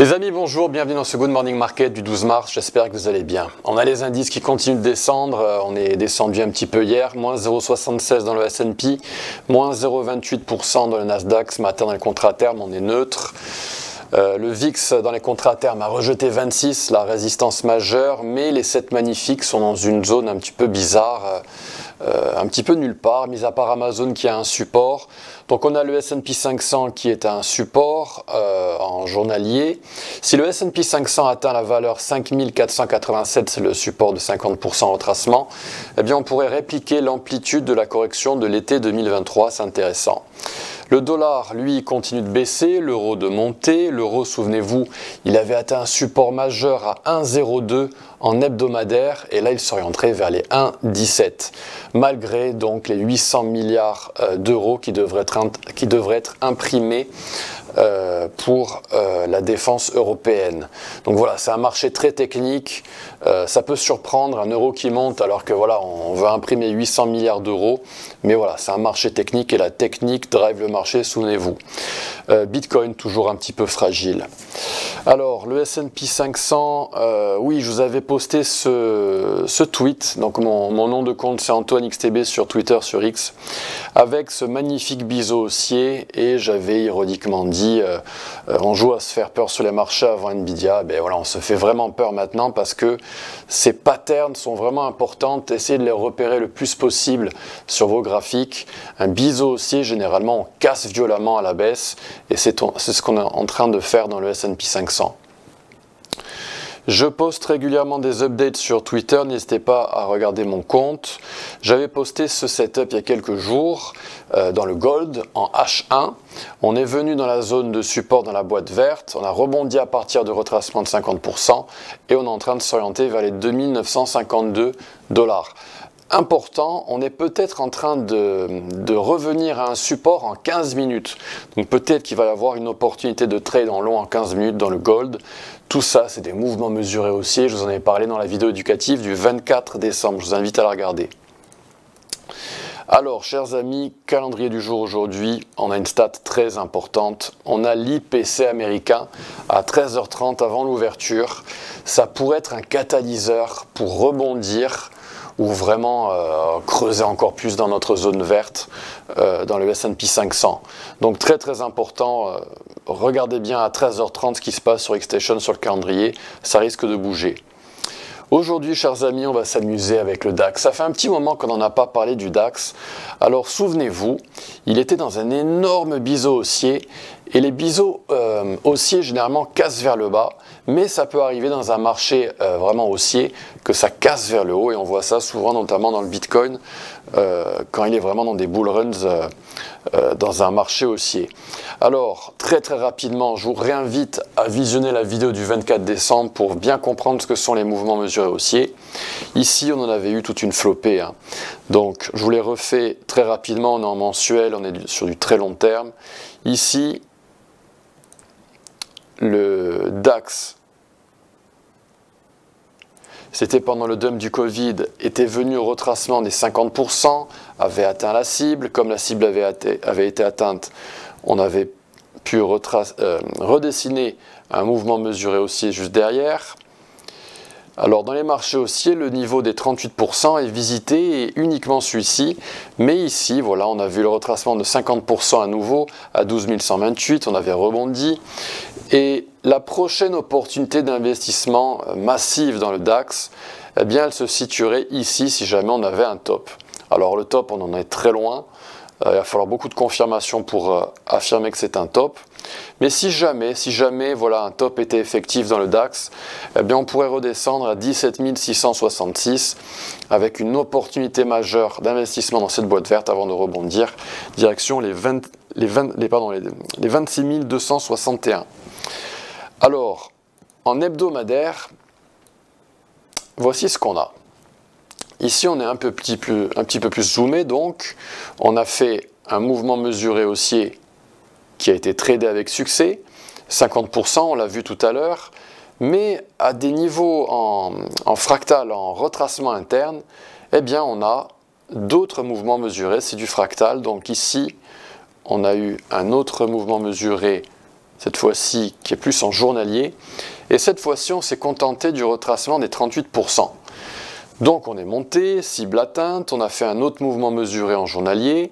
Les amis, bonjour, bienvenue dans ce Good Morning Market du 12 mars, j'espère que vous allez bien. On a les indices qui continuent de descendre, on est descendu un petit peu hier, moins 0,76 dans le S&P, moins 0,28% dans le Nasdaq, ce matin dans les contrats à terme, on est neutre. Le VIX dans les contrats à terme a rejeté 26, la résistance majeure, mais les 7 magnifiques sont dans une zone un petit peu bizarre, un petit peu nulle part, mis à part Amazon qui a un support. Donc on a le S&P 500 qui est un support en journalier. Si le S&P 500 atteint la valeur 5487, c'est le support de 50% retracement, eh bien on pourrait répliquer l'amplitude de la correction de l'été 2023, c'est intéressant. Le dollar, lui, continue de baisser, l'euro de monter. L'euro, souvenez-vous, il avait atteint un support majeur à 1,02 en hebdomadaire et là il s'orienterait vers les 1,17 malgré donc les 800 milliards d'euros qui devraient être imprimés pour la défense européenne. Donc voilà, c'est un marché très technique, ça peut surprendre un euro qui monte alors que voilà, on veut imprimer 800 milliards d'euros, mais voilà, c'est un marché technique et la technique drive le marché, souvenez-vous. Bitcoin toujours un petit peu fragile. Alors le S&P 500, oui, je vous avais posté ce tweet, donc mon nom de compte c'est Antoine XTB sur Twitter, sur X, avec ce magnifique biseau haussier et j'avais ironiquement dit on joue à se faire peur sur les marchés avant Nvidia. Ben voilà, on se fait vraiment peur maintenant parce que ces patterns sont vraiment importantes, essayez de les repérer le plus possible sur vos graphiques. Un biseau haussier, généralement on casse violemment à la baisse et c'est ce qu'on est en train de faire dans le S&P 500. Je poste régulièrement des updates sur Twitter, n'hésitez pas à regarder mon compte. J'avais posté ce setup il y a quelques jours dans le gold en H1. On est venu dans la zone de support dans la boîte verte, on a rebondi à partir de retracement de 50% et on est en train de s'orienter vers les 2952 $. Important, on est peut-être en train de revenir à un support en 15 minutes. Donc peut-être qu'il va y avoir une opportunité de trade en long en 15 minutes dans le gold. Tout ça, c'est des mouvements mesurés haussiers. Je vous en ai parlé dans la vidéo éducative du 24 décembre. Je vous invite à la regarder. Alors, chers amis, calendrier du jour aujourd'hui, on a une stat très importante. On a l'IPC américain à 13h30 avant l'ouverture. Ça pourrait être un catalyseur pour rebondir ou vraiment creuser encore plus dans notre zone verte dans le S&P 500. Donc très très important, regardez bien à 13h30 ce qui se passe sur Xstation, sur le calendrier, ça risque de bouger. Aujourd'hui, chers amis, on va s'amuser avec le DAX. Ça fait un petit moment qu'on n'en a pas parlé du DAX. Alors, souvenez-vous, il était dans un énorme biseau haussier. Et les biseaux haussiers, généralement, cassent vers le bas. Mais ça peut arriver dans un marché vraiment haussier que ça casse vers le haut. Et on voit ça souvent, notamment dans le Bitcoin, quand il est vraiment dans des bull runs dans un marché haussier. Alors, très très rapidement, je vous réinvite à visionner la vidéo du 24 décembre pour bien comprendre ce que sont les mouvements mesurés haussiers. Ici, on en avait eu toute une flopée. Hein. Donc, je vous les refais très rapidement. On est en mensuel, on est sur du très long terme. Ici, le DAX, c'était pendant le dump du Covid, était venu au retracement des 50%, avait atteint la cible. Comme la cible avait été atteinte, on avait pu redessiner un mouvement mesuré haussier juste derrière. Alors dans les marchés haussiers, le niveau des 38% est visité et uniquement celui-ci. Mais ici, voilà, on a vu le retracement de 50% à nouveau à 12 128, on avait rebondi. Et la prochaine opportunité d'investissement massive dans le DAX, eh bien, elle se situerait ici si jamais on avait un top. Alors le top, on en est très loin. Il va falloir beaucoup de confirmation pour affirmer que c'est un top. Mais si jamais voilà, un top était effectif dans le DAX, eh bien, on pourrait redescendre à 17 666 avec une opportunité majeure d'investissement dans cette boîte verte avant de rebondir direction les 26 261. Alors, en hebdomadaire, voici ce qu'on a. Ici, on est un petit peu plus zoomé, donc on a fait un mouvement mesuré haussier qui a été tradé avec succès, 50%, on l'a vu tout à l'heure, mais à des niveaux en fractal, en retracement interne, eh bien on a d'autres mouvements mesurés, c'est du fractal, donc ici, on a eu un autre mouvement mesuré cette fois-ci qui est plus en journalier. Et cette fois-ci, on s'est contenté du retracement des 38%. Donc on est monté, cible atteinte, on a fait un autre mouvement mesuré en journalier,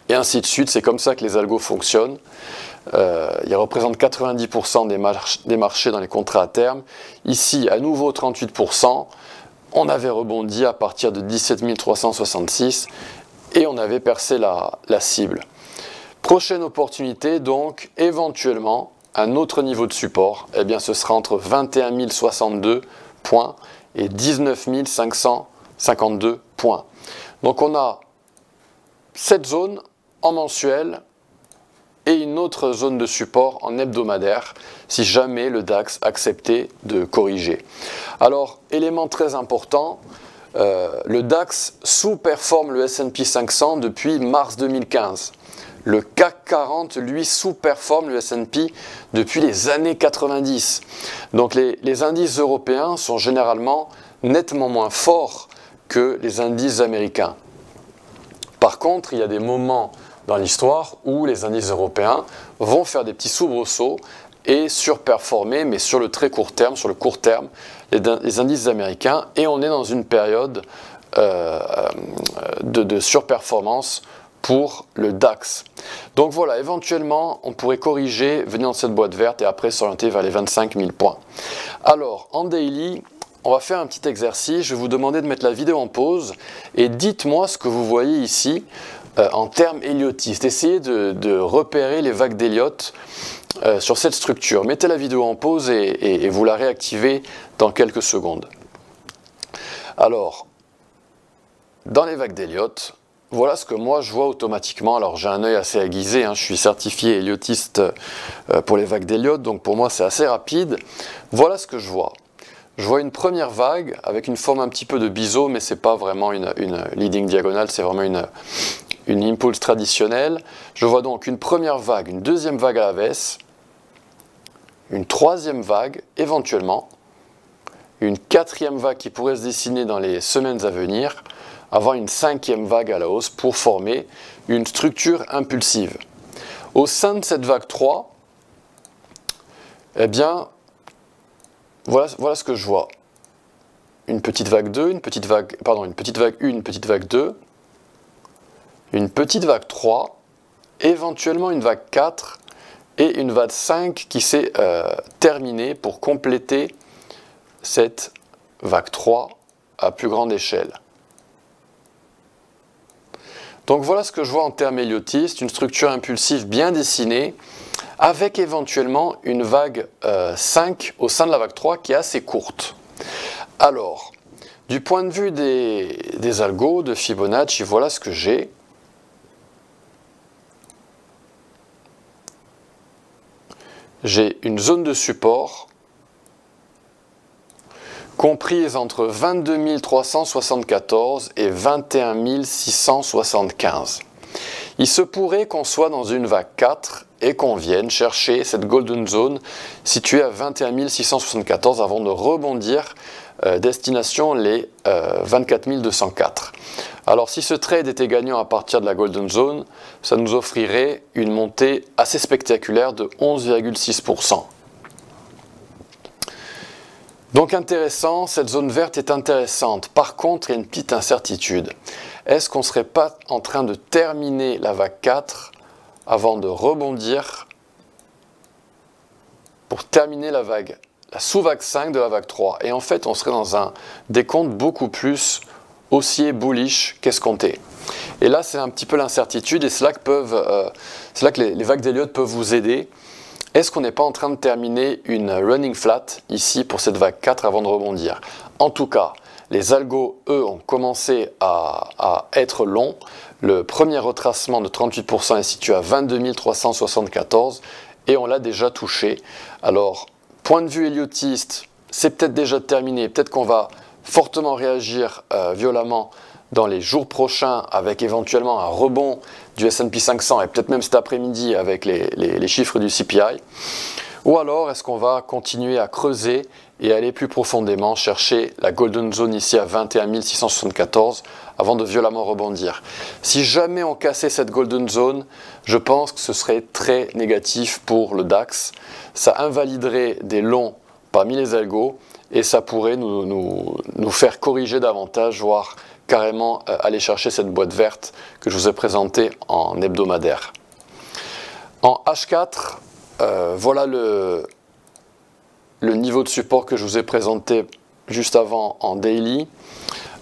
et ainsi de suite. C'est comme ça que les algos fonctionnent. Ils représentent 90% des marchés dans les contrats à terme. Ici, à nouveau 38%. On avait rebondi à partir de 17 366 et on avait percé la cible. Prochaine opportunité, donc, éventuellement, un autre niveau de support, eh bien, ce sera entre 21 062 points et 19 552 points. Donc on a cette zone en mensuel et une autre zone de support en hebdomadaire si jamais le DAX acceptait de corriger. Alors, élément très important, le DAX sous-performe le S&P 500 depuis mars 2015. Le CAC 40, lui, sous-performe le S&P depuis les années 90. Donc les indices européens sont généralement nettement moins forts que les indices américains. Par contre, il y a des moments dans l'histoire où les indices européens vont faire des petits soubresauts et surperformer, mais sur le très court terme, sur le court terme, les indices américains, et on est dans une période de surperformance pour le DAX. Donc voilà, éventuellement, on pourrait corriger, venir dans cette boîte verte et après s'orienter vers les 25 000 points. Alors, en daily, on va faire un petit exercice. Je vais vous demander de mettre la vidéo en pause et dites-moi ce que vous voyez ici en termes héliotistes. Essayez de repérer les vagues d'Elliott sur cette structure. Mettez la vidéo en pause et vous la réactivez dans quelques secondes. Alors, dans les vagues d'Elliott, voilà ce que moi je vois automatiquement. Alors j'ai un œil assez aiguisé, hein, je suis certifié héliotiste pour les vagues d'Elliott, donc pour moi c'est assez rapide. Voilà ce que je vois. Je vois une première vague avec une forme un petit peu de biseau, mais ce n'est pas vraiment une leading diagonale, c'est vraiment une impulse traditionnelle. Je vois donc une première vague, une deuxième vague à la baisse, une troisième vague éventuellement, une quatrième vague qui pourrait se dessiner dans les semaines à venir, avant une cinquième vague à la hausse pour former une structure impulsive. Au sein de cette vague 3, eh bien, voilà ce que je vois. Une petite vague 2, une petite vague 1, une petite vague 2, une petite vague 3, éventuellement une vague 4 et une vague 5 qui s'est terminée pour compléter cette vague 3 à plus grande échelle. Donc voilà ce que je vois en termes héliotistes, une structure impulsive bien dessinée, avec éventuellement une vague 5 au sein de la vague 3 qui est assez courte. Alors, du point de vue des algos de Fibonacci, voilà ce que j'ai. J'ai une zone de support comprise entre 22 374 et 21 675. Il se pourrait qu'on soit dans une vague 4 et qu'on vienne chercher cette golden zone située à 21 674 avant de rebondir destination les 24 204. Alors si ce trade était gagnant à partir de la golden zone, ça nous offrirait une montée assez spectaculaire de 11,6%. Donc intéressant, cette zone verte est intéressante. Par contre, il y a une petite incertitude. Est-ce qu'on ne serait pas en train de terminer la vague 4 avant de rebondir pour terminer la sous-vague 5 de la vague 3? Et en fait, on serait dans un décompte beaucoup plus haussier, bullish qu'escompté. Et là, c'est un petit peu l'incertitude et c'est là que les vagues d'Elliott peuvent vous aider. Est-ce qu'on n'est pas en train de terminer une running flat ici pour cette vague 4 avant de rebondir? En tout cas, les algos, eux, ont commencé à être longs. Le premier retracement de 38% est situé à 22 374 et on l'a déjà touché. Alors, point de vue héliotiste, c'est peut-être déjà terminé. Peut-être qu'on va fortement réagir violemment dans les jours prochains avec éventuellement un rebond du S&P 500 et peut-être même cet après-midi avec les chiffres du CPI. Ou alors est-ce qu'on va continuer à creuser et aller plus profondément chercher la Golden Zone ici à 21 674 avant de violemment rebondir. Si jamais on cassait cette Golden Zone, je pense que ce serait très négatif pour le DAX. Ça invaliderait des longs parmi les algos et ça pourrait nous faire corriger davantage, voire carrément aller chercher cette boîte verte que je vous ai présentée en hebdomadaire. En H4, voilà le niveau de support que je vous ai présenté juste avant en daily.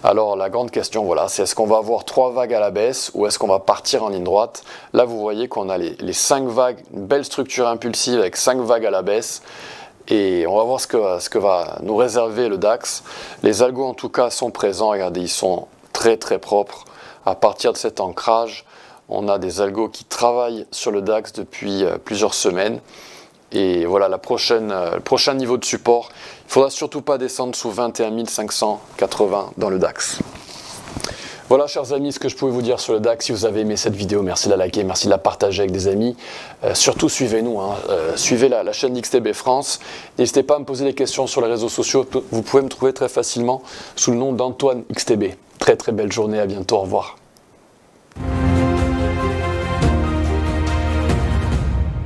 Alors la grande question, voilà, c'est est-ce qu'on va avoir 3 vagues à la baisse ou est-ce qu'on va partir en ligne droite? Là, vous voyez qu'on a les 5 vagues, une belle structure impulsive avec 5 vagues à la baisse. Et on va voir ce que va nous réserver le DAX. Les algos en tout cas sont présents, regardez, ils sont très propres. À partir de cet ancrage, on a des algos qui travaillent sur le DAX depuis plusieurs semaines. Et voilà le prochain niveau de support. Il ne faudra surtout pas descendre sous 21 580 dans le DAX. Voilà, chers amis, ce que je pouvais vous dire sur le DAX. Si vous avez aimé cette vidéo, merci de la liker, merci de la partager avec des amis. Surtout, suivez-nous, suivez la chaîne d'XTB France. N'hésitez pas à me poser des questions sur les réseaux sociaux. Vous pouvez me trouver très facilement sous le nom d'Antoine XTB. Très belle journée, à bientôt, au revoir.